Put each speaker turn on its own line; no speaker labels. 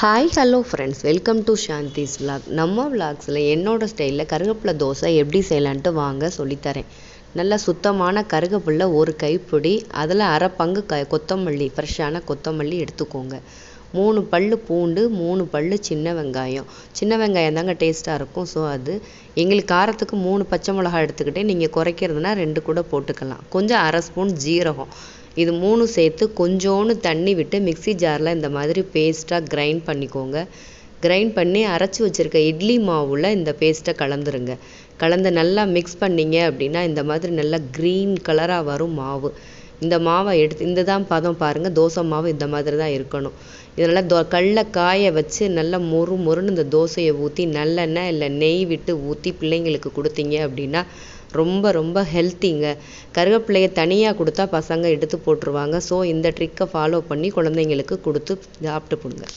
Hi hello friends, welcome to Shanthi's vlog. நம்ம விளாக்ஸில் என்னோட ஸ்டைலில் கருவேப்பிலை தோசை எப்படி செய்யலான்ட்டு வாங்க சொல்லித்தரேன். நல்லா சுத்தமான கருவேப்பிலை ஒரு கைப்பிடி, அதில் அரை பங்கு கொத்தமல்லி, ஃப்ரெஷ்ஷான கொத்தமல்லி எடுத்துக்கோங்க. 3 பல் பூண்டு, 3 பல் சின்ன வெங்காயம். சின்ன வெங்காயம் தாங்க டேஸ்ட்டாக இருக்கும். ஸோ அது எங்களுக்கு காரத்துக்கு 3 பச்சை மிளகாய் எடுத்துக்கிட்டே, நீங்கள் குறைக்கிறதுனா 2 கூட போட்டுக்கலாம். கொஞ்சம் அரை ஸ்பூன் ஜீரகம், இது 3 சேர்த்து கொஞ்சோண்டு தண்ணி விட்டு மிக்ஸி ஜாரில் இந்த மாதிரி பேஸ்ட்டாக கிரைண்ட் பண்ணிக்கோங்க. கிரைண்ட் பண்ணி அரைச்சி வச்சுருக்க இட்லி மாவில் இந்த பேஸ்ட்டை கலந்துருங்க. கலந்து நல்லா மிக்ஸ் பண்ணிங்க அப்படின்னா இந்த மாதிரி நல்லா க்ரீன் கலராக வரும் மாவு. இந்த மாவை எடுத்து இந்த தான் பதம் பாருங்கள், தோசை மாவு இந்த மாதிரி தான் இருக்கணும். இதனால் கடல காய வச்சு நல்லா மொறுன்னு இந்த தோசையை ஊற்றி நல்லெண்ணெய் இல்லை நெய் விட்டு ஊற்றி பிள்ளைங்களுக்கு கொடுத்தீங்க அப்படின்னா ரொம்ப ரொம்ப ஹெல்த்திங்க. கருவேப்பிலையை தனியாக கொடுத்தா பசங்க எடுத்து போட்டுருவாங்க. ஸோ இந்த ட்ரிக்கை ஃபாலோ பண்ணி குழந்தைங்களுக்கு கொடுத்து சாப்பிட்டு போடுங்க.